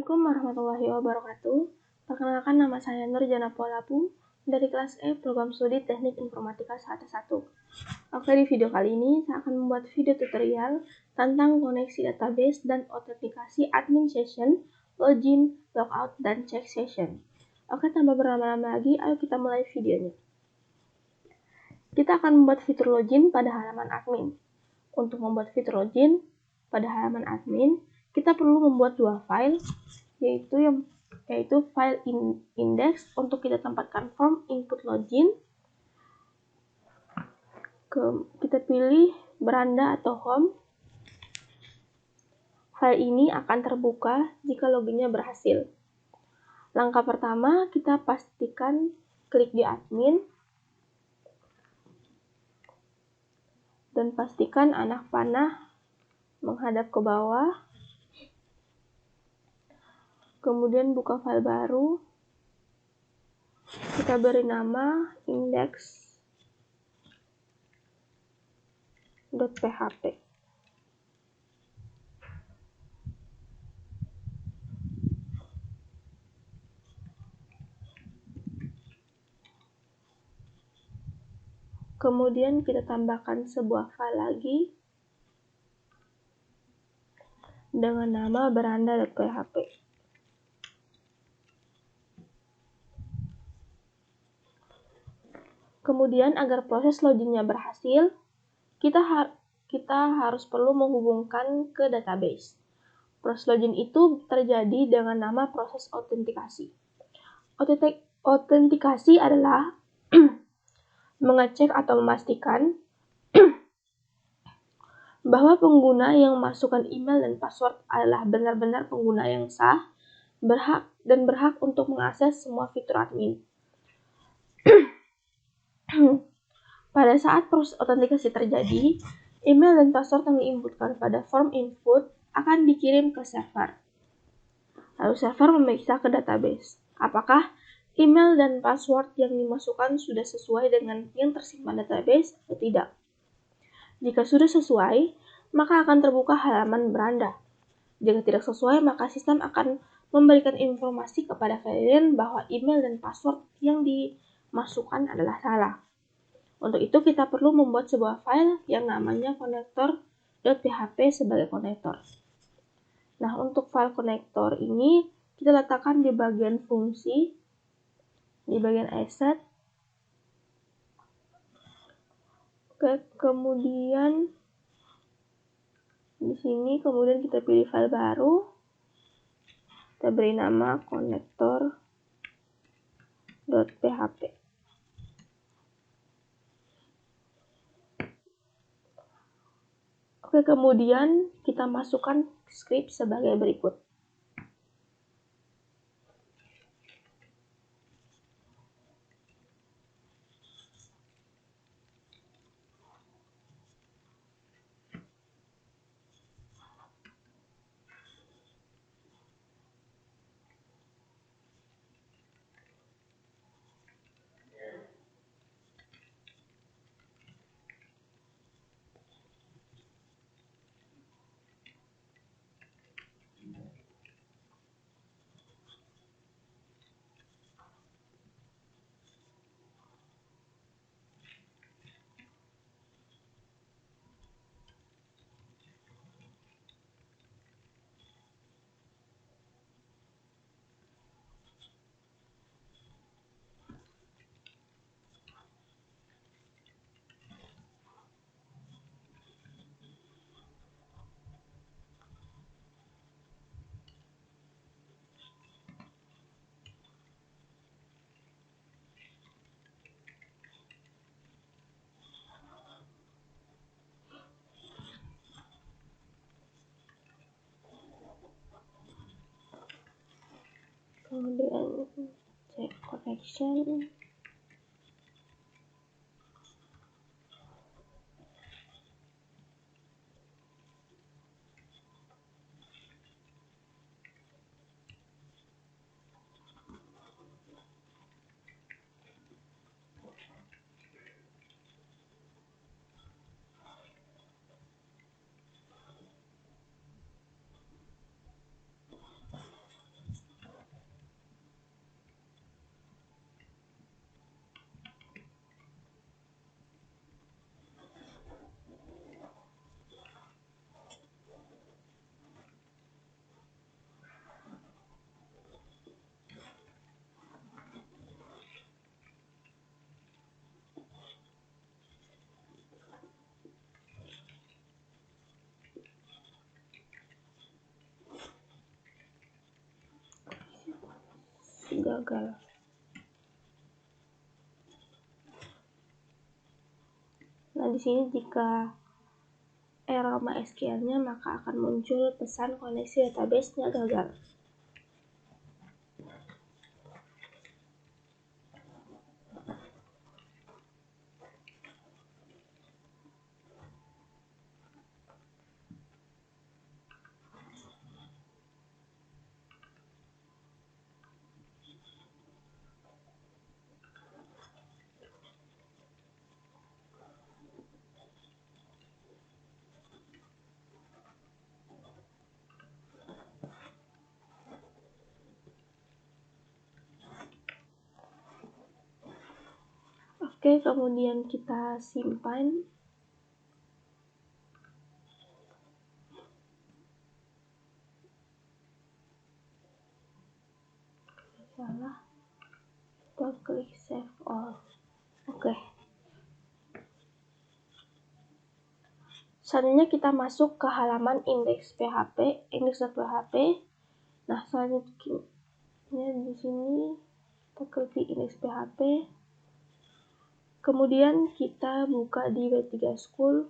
Assalamualaikum warahmatullahi wabarakatuh. Perkenalkan, nama saya Nurjana Polapu dari kelas E Program Studi Teknik Informatika 1. Oke, di video kali ini saya akan membuat video tutorial tentang koneksi database dan autentikasi admin session, login, logout, dan check session. Oke, tanpa berlama-lama lagi, ayo kita mulai videonya. Kita akan membuat fitur login pada halaman admin. Untuk membuat fitur login pada halaman admin, kita perlu membuat dua file, yaitu file index untuk kita tempatkan form input login. Kita pilih beranda atau home. File ini akan terbuka jika loginnya berhasil. Langkah pertama, kita pastikan klik di admin dan pastikan anak panah menghadap ke bawah. Kemudian buka file baru, kita beri nama index.php. Kemudian kita tambahkan sebuah file lagi dengan nama beranda.php. Kemudian agar proses loginnya berhasil, kita harus perlu menghubungkan ke database. Proses login itu terjadi dengan nama proses autentikasi. Autentikasi adalah mengecek atau memastikan bahwa pengguna yang memasukkan email dan password adalah benar-benar pengguna yang sah, berhak untuk mengakses semua fitur admin. Pada saat proses autentikasi terjadi, email dan password yang diinputkan pada form input akan dikirim ke server. Lalu server memeriksa ke database, apakah email dan password yang dimasukkan sudah sesuai dengan yang tersimpan database atau tidak. Jika sudah sesuai, maka akan terbuka halaman beranda. Jika tidak sesuai, maka sistem akan memberikan informasi kepada klien bahwa email dan password yang dimasukkan adalah salah. Untuk itu, kita perlu membuat sebuah file yang namanya connector.php sebagai konektor. Nah, untuk file konektor ini, kita letakkan di bagian fungsi, di bagian asset. Oke, kemudian di sini, kemudian kita pilih file baru. Kita beri nama connector.php. Oke, kemudian kita masukkan script sebagai berikut. Kemudian check connection. gagal. Nah, di sini jika error MySQL-nya, maka akan muncul pesan koneksi database-nya gagal. Oke, kemudian kita simpan. Salah. Kita klik save all. Oke. Selanjutnya kita masuk ke halaman index.php. Nah, selanjutnya di sini kita klik di index.php. Kemudian kita buka di W3 School.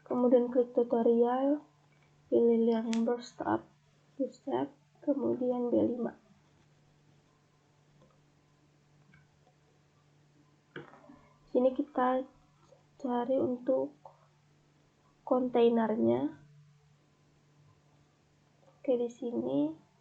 Kemudian klik tutorial, pilih yang Bootstrap, kemudian B5. Sini kita cari untuk kontainernya. Oke, di sini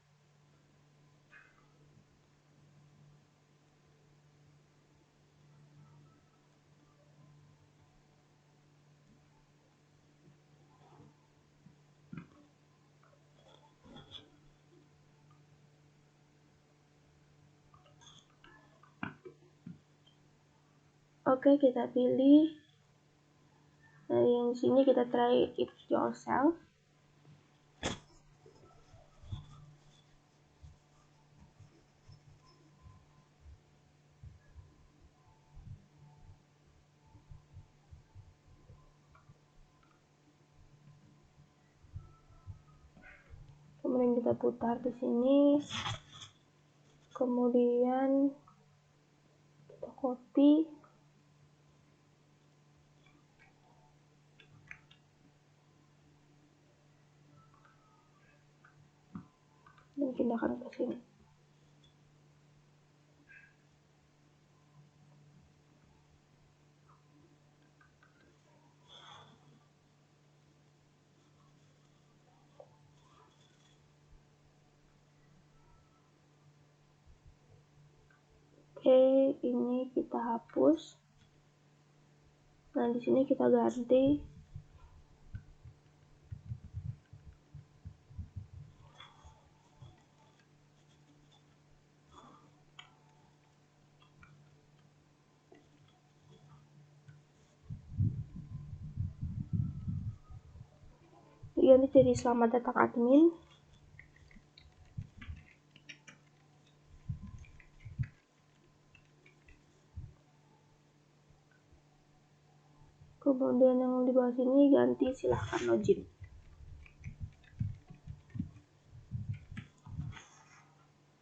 oke, kita pilih. Nah, yang sini kita try it yourself. Kemudian kita putar di sini. Kemudian kita copy. Dan pindahkan ke sini. Oke, ini kita hapus. Nah, di sini kita ganti. Diganti jadi selamat datang admin. Kemudian yang di bawah sini ganti silahkan login.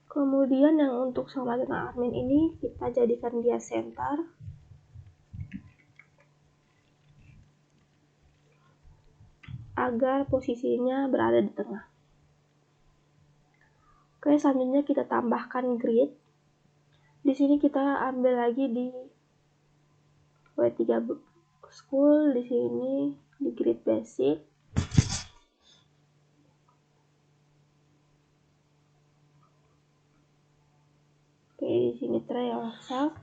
Kemudian yang untuk selamat datang admin ini kita jadikan dia center. Agar posisinya berada di tengah. Oke, selanjutnya kita tambahkan grid. Di sini kita ambil lagi di W3 School, di sini di grid basic. Oke, di sini try yourself.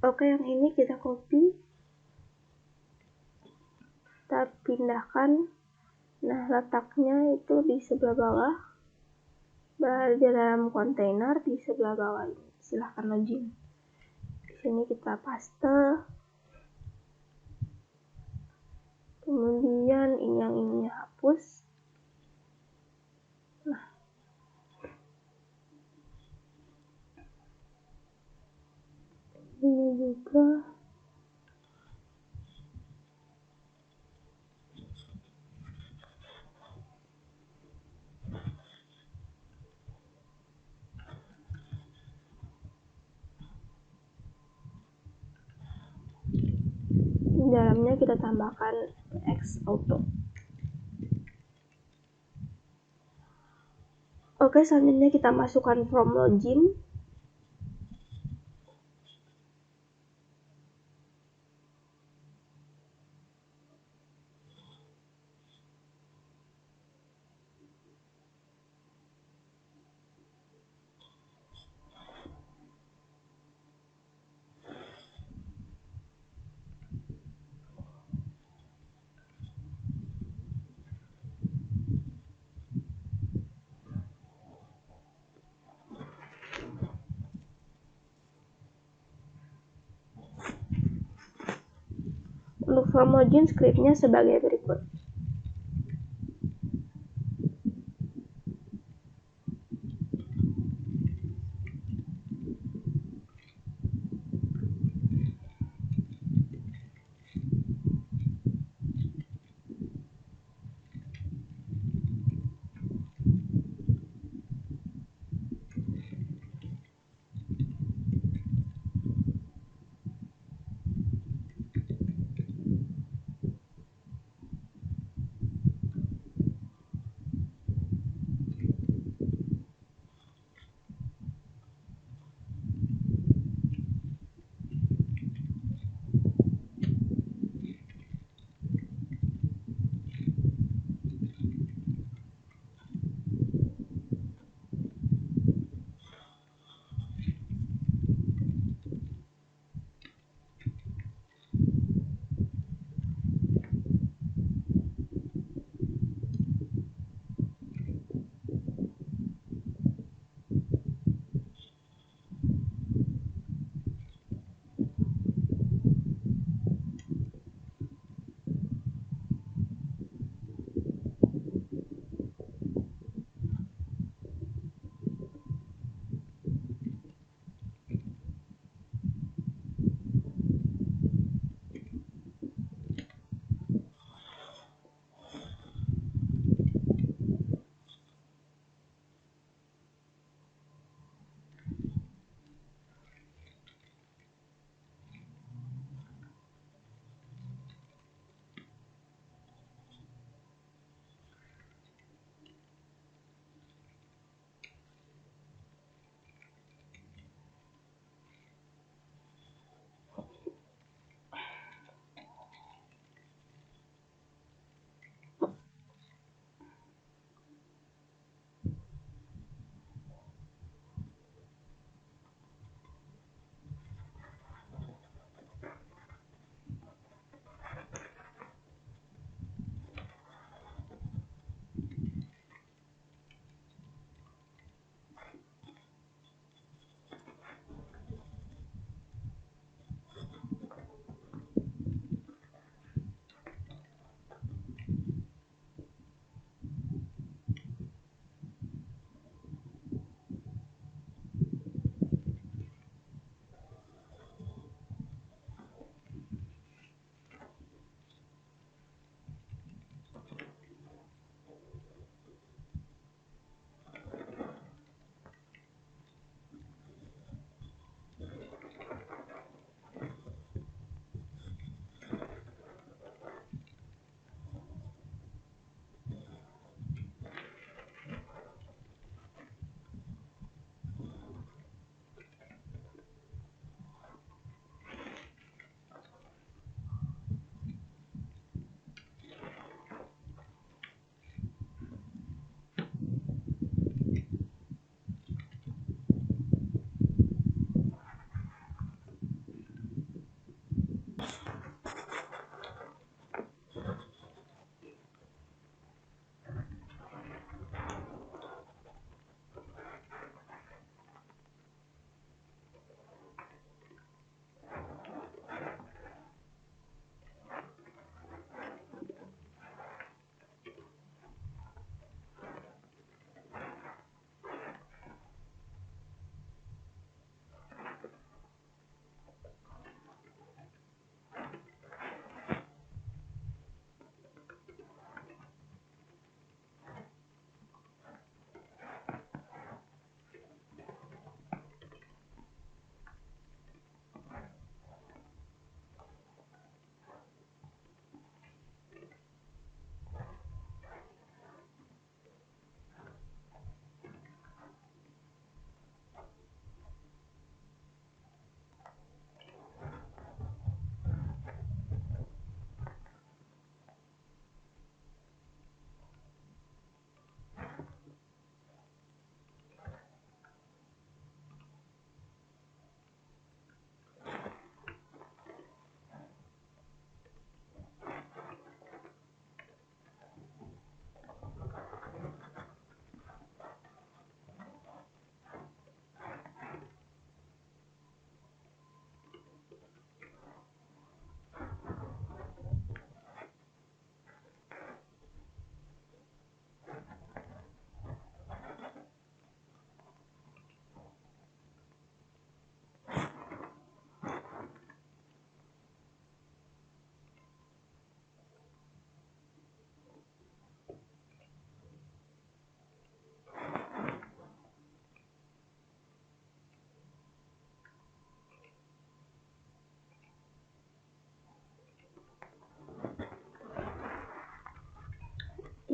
Oke, yang ini kita copy, kita pindahkan. Nah, letaknya itu di sebelah bawah, berada di dalam kontainer di sebelah bawah ini. Silahkan login. Di sini kita paste. Kemudian yang ininya hapus. Nah, ini juga. Di dalamnya kita tambahkan X auto. Oke, selanjutnya kita masukkan from login. Untuk from login scriptnya sebagai berikut.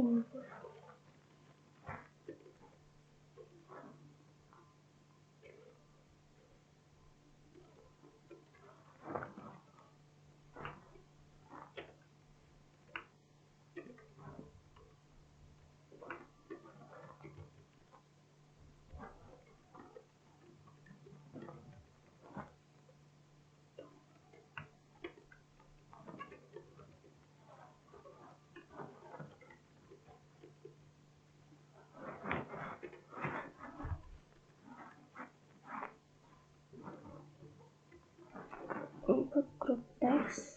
input. Input group text.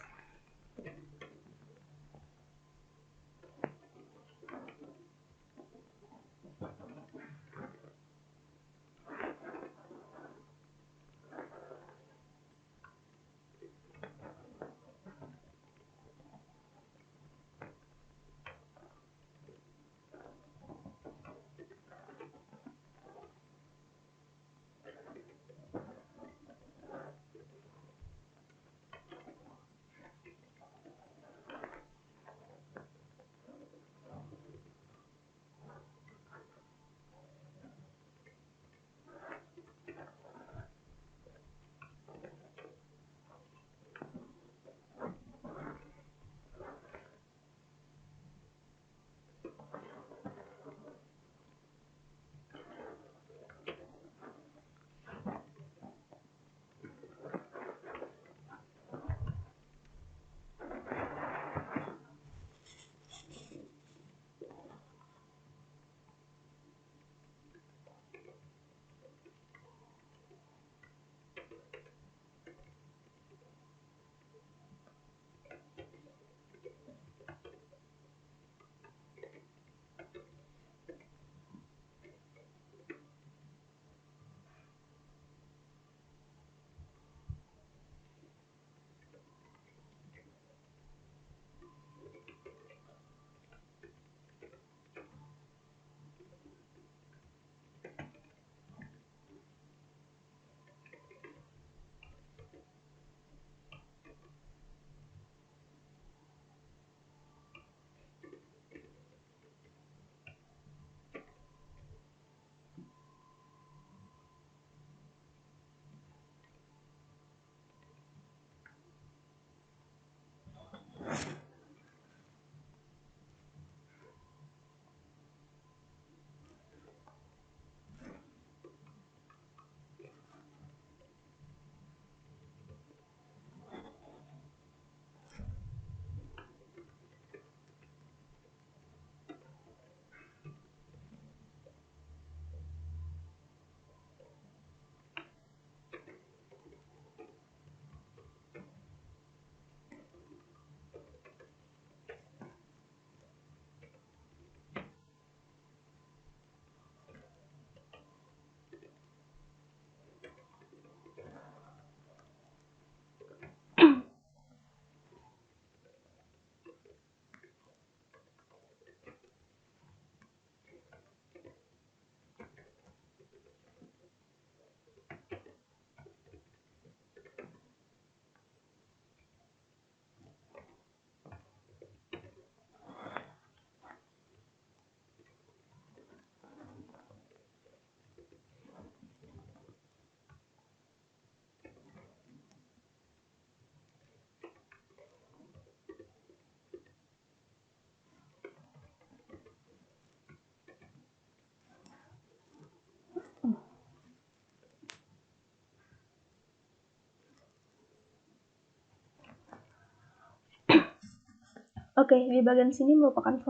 Oke, di bagian sini merupakan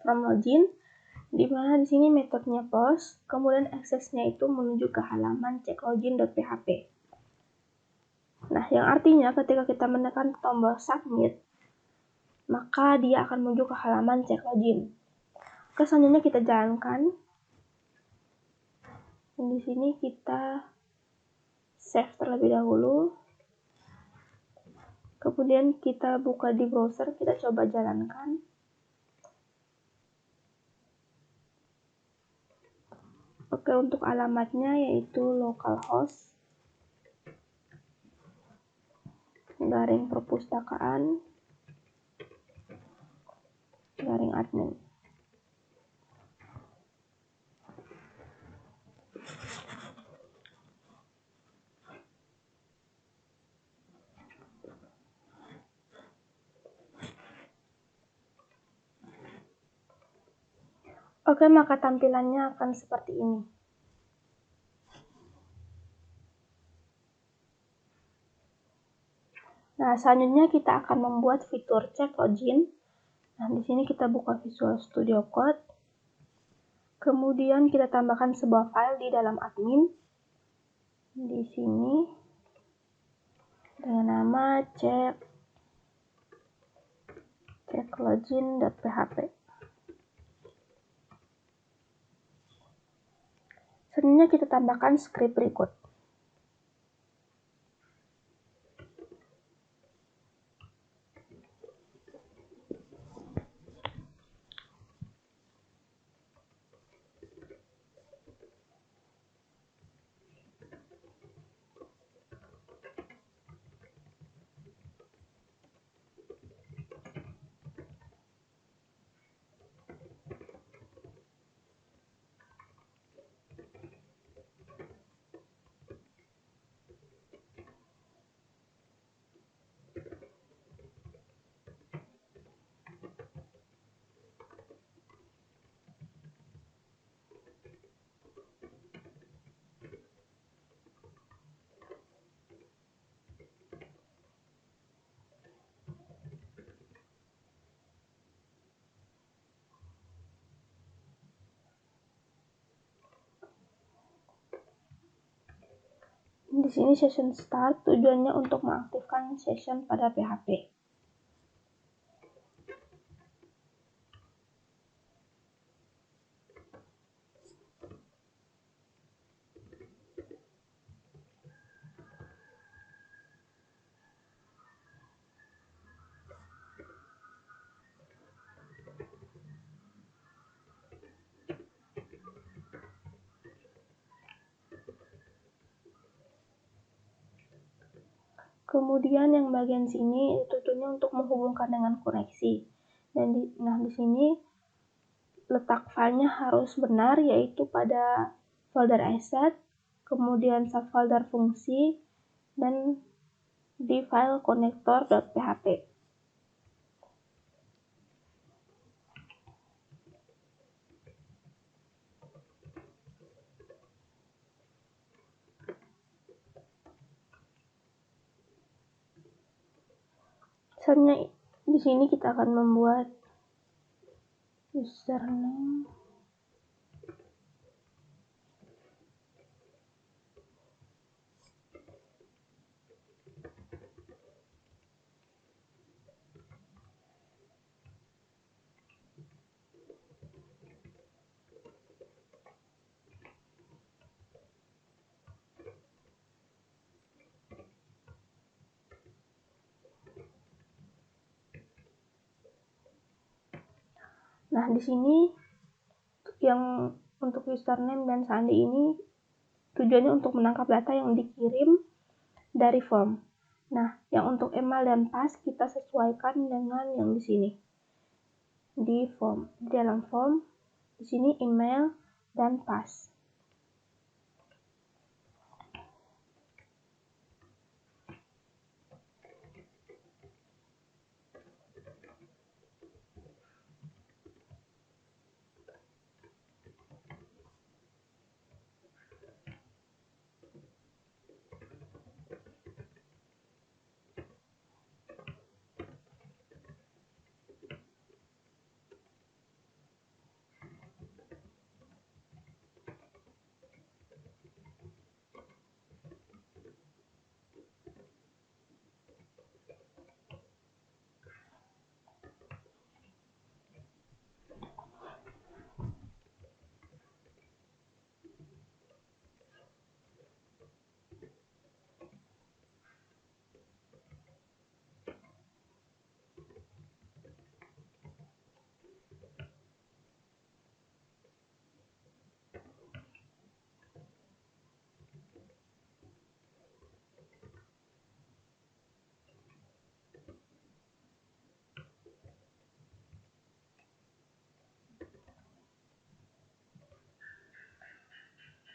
from login, di mana di sini metodenya post, kemudian aksesnya itu menuju ke halaman checklogin.php. Nah, yang artinya ketika kita menekan tombol submit, maka dia akan menuju ke halaman checklogin. Selanjutnya kita jalankan. Dan di sini kita save terlebih dahulu. Kemudian kita buka di browser, kita coba jalankan. Oke, untuk alamatnya yaitu localhost /perpustakaan /admin. Oke, maka tampilannya akan seperti ini. Nah, selanjutnya kita akan membuat fitur cek login. Nah, di sini kita buka Visual Studio Code. Kemudian kita tambahkan sebuah file di dalam admin. Di sini dengan nama ceklogin.php. Selanjutnya kita tambahkan script berikut. Di sini session start tujuannya untuk mengaktifkan session pada PHP. Kemudian yang bagian sini tujuannya untuk menghubungkan dengan koneksi. Dan di sini letak filenya harus benar, yaitu pada folder asset, kemudian subfolder fungsi, dan di file connector.php. Selanjutnya di sini kita akan membuat username. Nah, di sini yang untuk username dan sandi ini tujuannya untuk menangkap data yang dikirim dari form. Nah, yang untuk email dan pass kita sesuaikan dengan yang di sini. Di form, di dalam form, di sini email dan pass.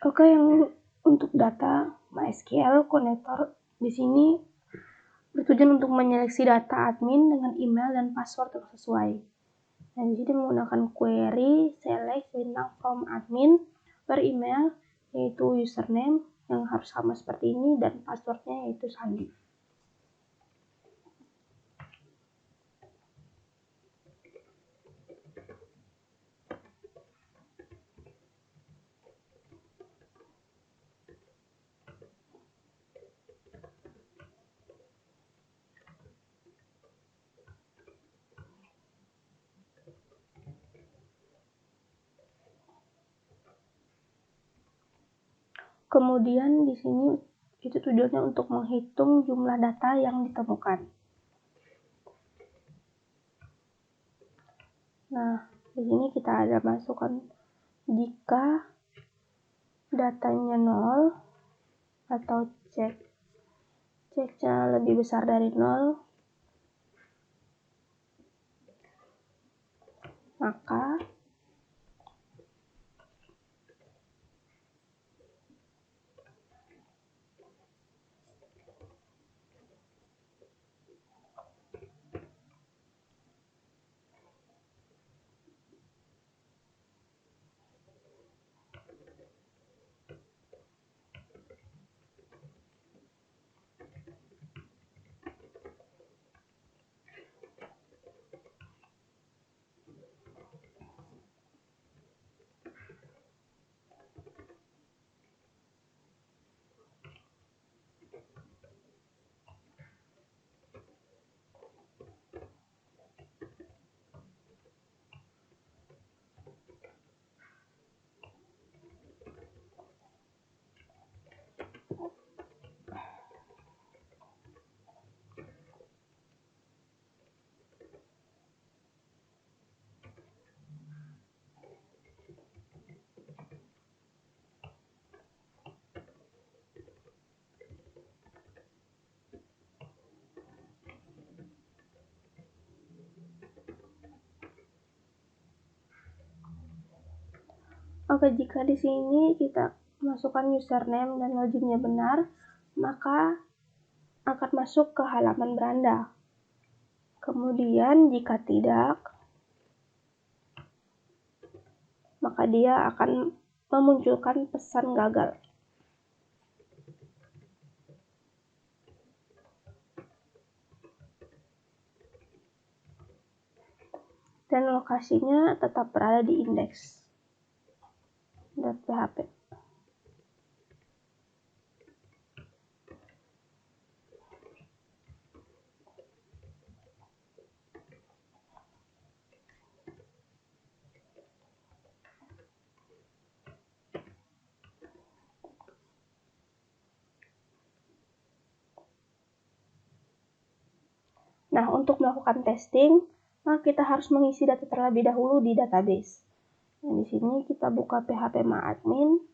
Oke, yang untuk data MySQL connector di sini bertujuan untuk menyeleksi data admin dengan email dan password yang sesuai. Nah, di sini menggunakan query select bintang from admin per email, yaitu username yang harus sama seperti ini, dan passwordnya yaitu Sandi. Kemudian di sini itu tujuannya untuk menghitung jumlah data yang ditemukan. Nah, di sini kita ada masukkan jika datanya 0 atau ceknya lebih besar dari 0, maka jika di sini kita masukkan username dan loginnya benar, maka akan masuk ke halaman beranda. Kemudian jika tidak, maka dia akan memunculkan pesan gagal. Dan lokasinya tetap berada di index.php. Nah, untuk melakukan testing, maka kita harus mengisi data terlebih dahulu di database. Nah, di sini kita buka php-admin.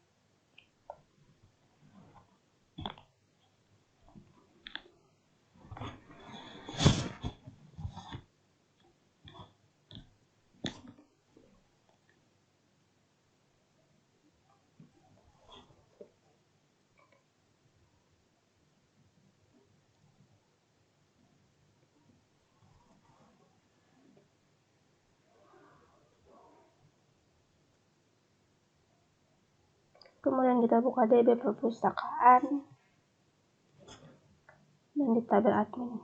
Kemudian kita buka DB perpustakaan dan di tabel admin.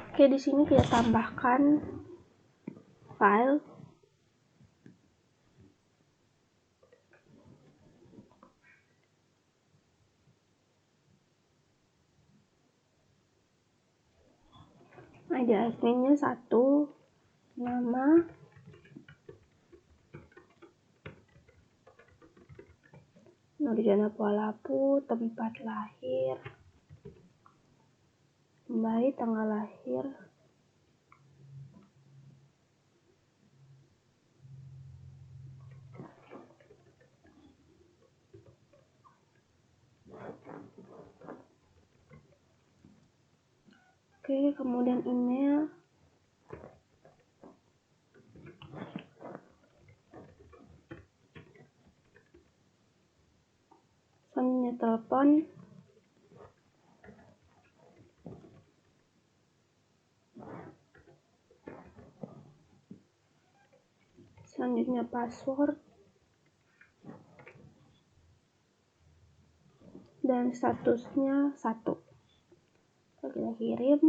Oke, di sini kita tambahkan file. ID adminnya 1, nama, Nurjana Pualapu, tempat lahir, kembali tanggal lahir, oke, kemudian email, telepon. Selanjutnya password. Dan statusnya 1. Kita kirim.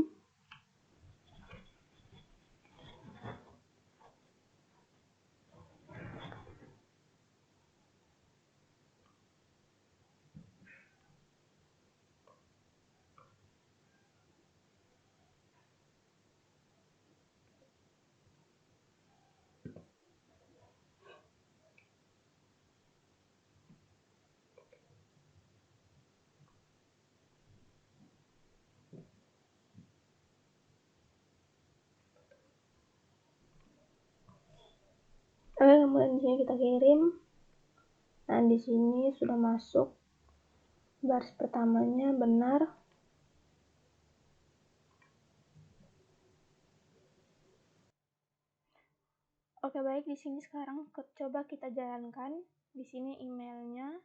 Oke, kemudian di sini kita kirim. Nah, di sini sudah masuk. Baris pertamanya benar. Oke, baik, di sini sekarang coba kita jalankan. Di sini emailnya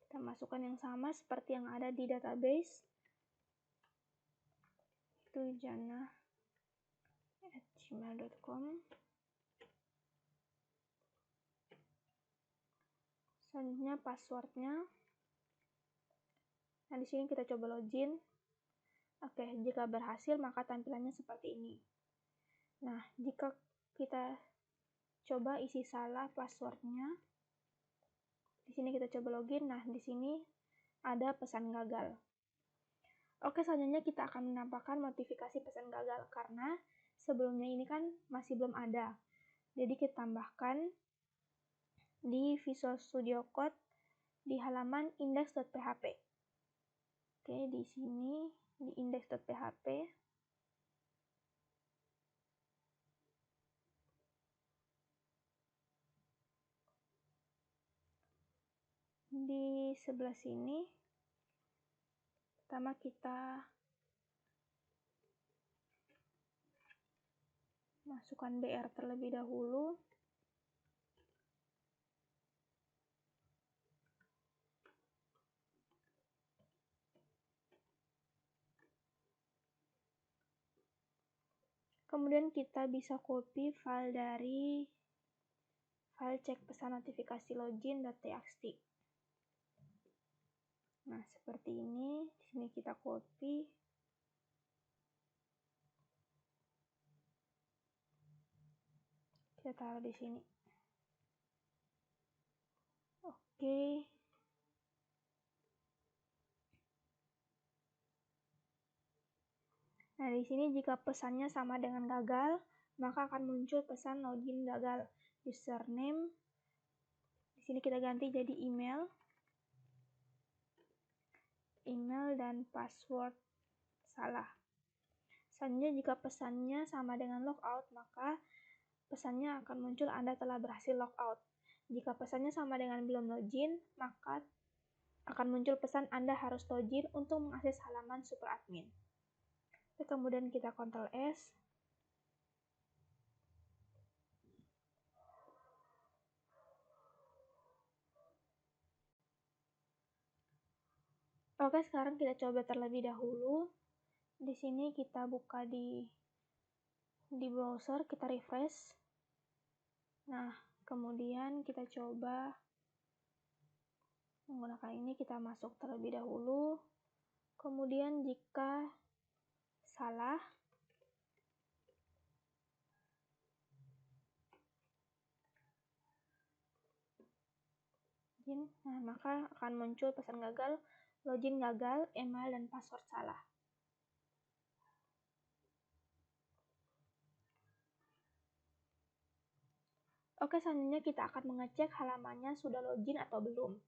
kita masukkan yang sama seperti yang ada di database. Itu jannah@gmail.com. Selanjutnya passwordnya. Nah, di sini kita coba login. Oke, jika berhasil maka tampilannya seperti ini. Nah, jika kita coba isi salah passwordnya, di sini kita coba login. Nah, di sini ada pesan gagal. Oke, selanjutnya kita akan menampakkan notifikasi pesan gagal karena sebelumnya ini kan masih belum ada. Jadi kita tambahkan di Visual Studio Code di halaman index.php. Oke, di sini di index.php. Di sebelah sini, pertama kita masukkan BR terlebih dahulu. Kemudian kita bisa copy file dari file cek pesan notifikasi login.txt. Nah, seperti ini. Di sini kita copy. Kita taruh di sini. Oke. Nah, di sini jika pesannya sama dengan gagal, maka akan muncul pesan login gagal. Username. Di sini kita ganti jadi email. Email dan password salah. Selanjutnya jika pesannya sama dengan logout, maka pesannya akan muncul Anda telah berhasil logout. Jika pesannya sama dengan belum login, maka akan muncul pesan Anda harus login untuk mengakses halaman super admin. Kemudian kita Ctrl S. Oke, sekarang kita coba terlebih dahulu. Di sini kita buka di browser, kita refresh. Nah, kemudian kita coba menggunakan ini, kita masuk terlebih dahulu. Kemudian jika salah, nah maka akan muncul pesan gagal, login gagal, email dan password salah. Oke, selanjutnya kita akan mengecek halamannya sudah login atau belum.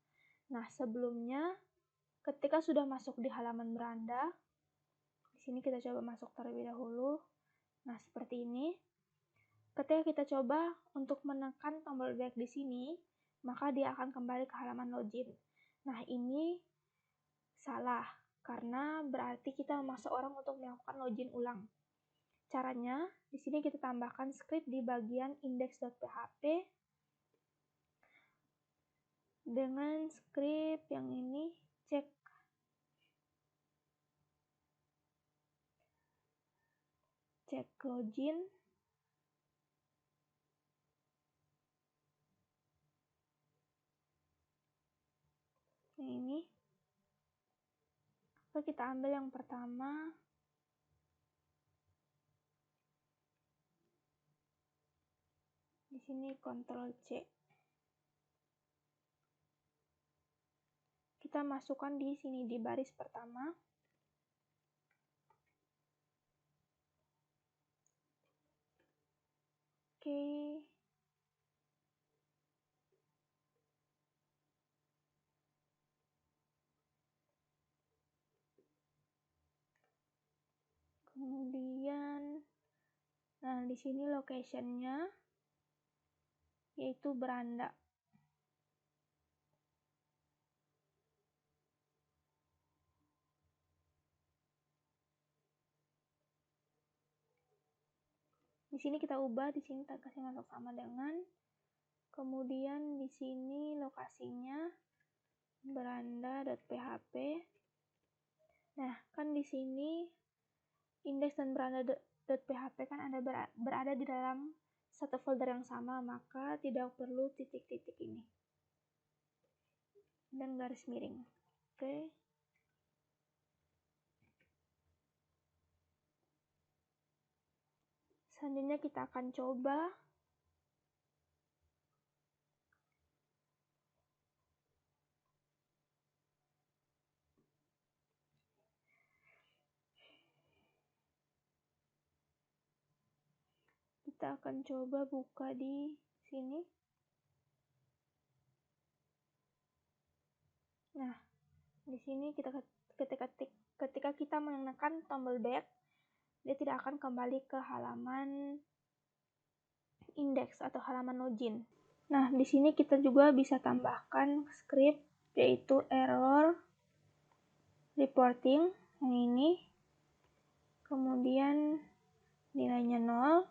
Nah, sebelumnya ketika sudah masuk di halaman beranda, di sini kita coba masuk terlebih dahulu. Nah, seperti ini. Ketika kita coba untuk menekan tombol back di sini, maka dia akan kembali ke halaman login. Nah, ini salah, karena berarti kita memaksa orang untuk melakukan login ulang. Caranya, di sini kita tambahkan script di bagian index.php. dengan script yang ini cek login. Yang ini. Lalu kita ambil yang pertama. Di sini Ctrl C. Kita masukkan di sini di baris pertama. Oke. Kemudian, nah di sini location-nya yaitu beranda. Di sini kita ubah, di sini kita kasih masuk sama dengan. Kemudian di sini lokasinya beranda.php. Nah, kan di sini indeks dan beranda.php kan berada di dalam satu folder yang sama, maka tidak perlu titik-titik ini dan garis miring. Oke. Selanjutnya kita akan coba buka di sini. Nah, di sini ketika kita menekan tombol back, dia tidak akan kembali ke halaman indeks atau halaman login. Nah, di sini kita juga bisa tambahkan script yaitu error reporting yang ini. Kemudian nilainya 0.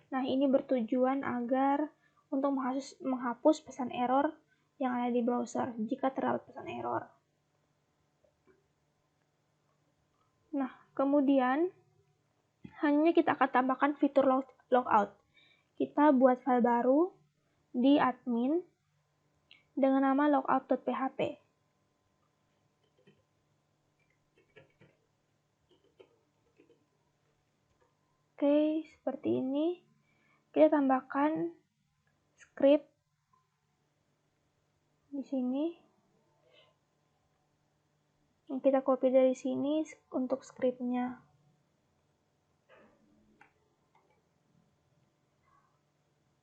Nah, ini bertujuan agar untuk menghapus pesan error yang ada di browser jika terdapat pesan error. Nah, kemudian hanya kita akan tambahkan fitur logout. Kita buat file baru di admin dengan nama logout.php. Oke, seperti ini. Kita tambahkan script di sini. Yang kita copy dari sini untuk scriptnya.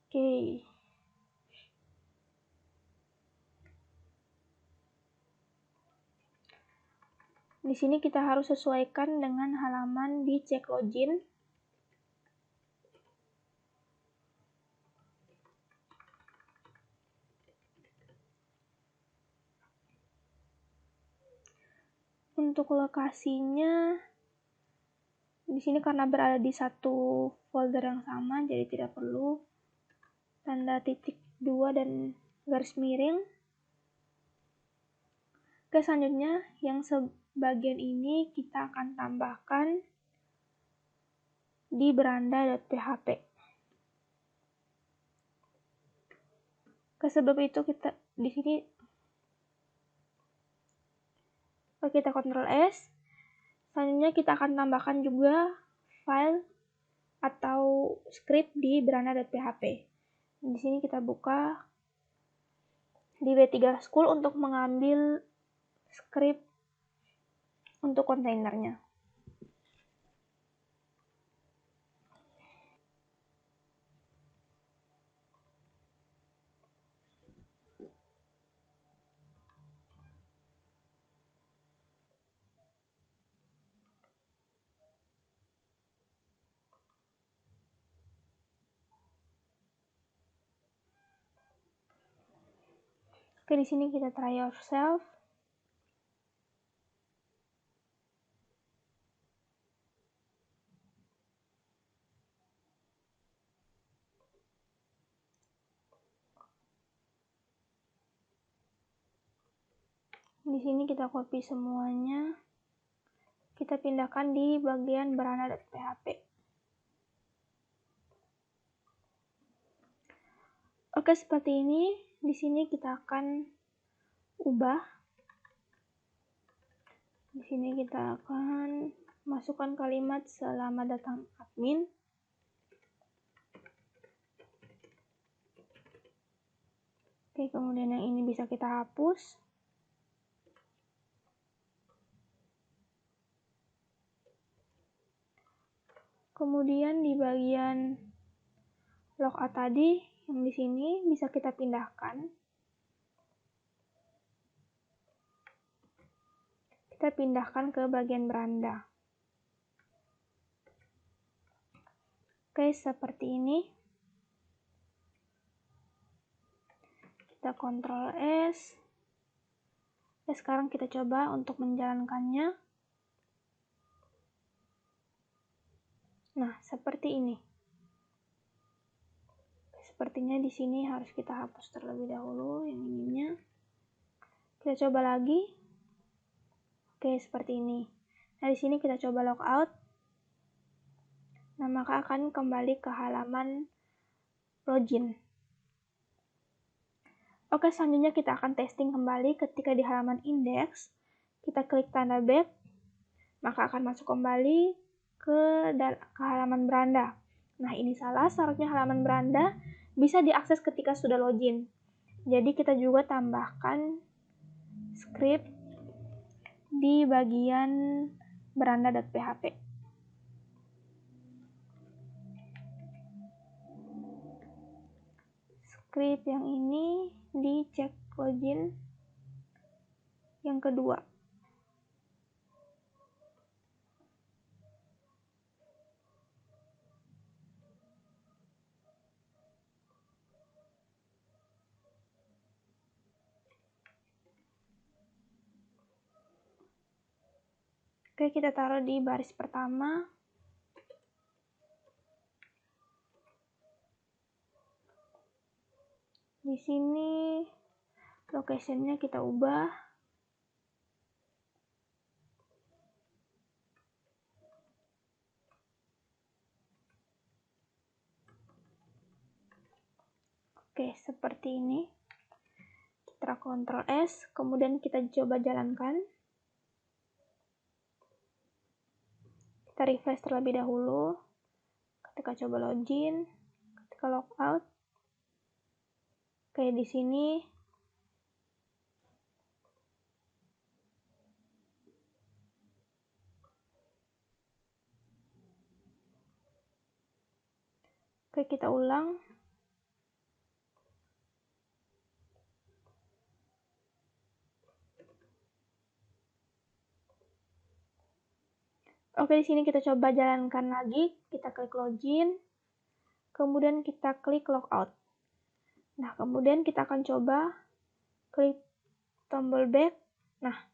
Oke. Di sini kita harus sesuaikan dengan halaman di cek login. Untuk lokasinya di sini karena berada di satu folder yang sama, jadi tidak perlu tanda titik 2 dan garis miring. Oke, selanjutnya yang sebagian ini kita akan tambahkan di beranda.php. Sebab itu kita di sini kita Ctrl S. Selanjutnya kita akan tambahkan juga file atau script di beranda.php. Di sini kita buka di W3 School untuk mengambil script untuk kontainernya. Oke, di sini kita try yourself. Di sini kita copy semuanya. Kita pindahkan di bagian beranda.php. Oke, seperti ini. Di sini kita akan ubah. Di sini kita akan masukkan kalimat selamat datang admin. Oke, kemudian yang ini bisa kita hapus. Kemudian di bagian logout tadi, yang di sini bisa kita pindahkan. Kita pindahkan ke bagian beranda. Oke, seperti ini. Kita Ctrl S. Sekarang kita coba untuk menjalankannya. Nah, seperti ini. Sepertinya di sini harus kita hapus terlebih dahulu yang ininya. Kita coba lagi. Oke, seperti ini. Nah, di sini kita coba logout. Nah, maka akan kembali ke halaman login. Oke, selanjutnya kita akan testing kembali ketika di halaman index. Kita klik tanda back, maka akan masuk kembali ke halaman beranda. Nah, ini salah, seharusnya halaman beranda bisa diakses ketika sudah login. Jadi kita juga tambahkan script di bagian beranda.php. Script yang ini dicek login yang kedua. Oke, kita taruh di baris pertama. Di sini location-nya kita ubah. Oke, seperti ini. Kita Ctrl S, kemudian kita coba jalankan. Kita refresh terlebih dahulu. Ketika coba login, ketika logout. Kayak di sini. Oke, kita ulang. Oke, di sini kita coba jalankan lagi. Kita klik login. Kemudian kita klik logout. Nah, kemudian kita akan coba klik tombol back. Nah,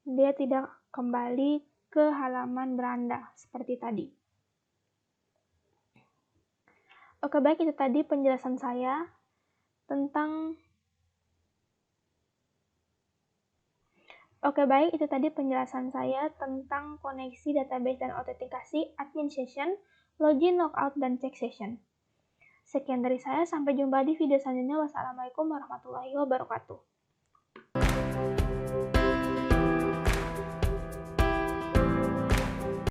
dia tidak kembali ke halaman beranda seperti tadi. Oke, baik, itu tadi penjelasan saya tentang koneksi database dan autentikasi admin session, login, logout, dan check session. Sekian dari saya, sampai jumpa di video selanjutnya. Wassalamualaikum warahmatullahi wabarakatuh.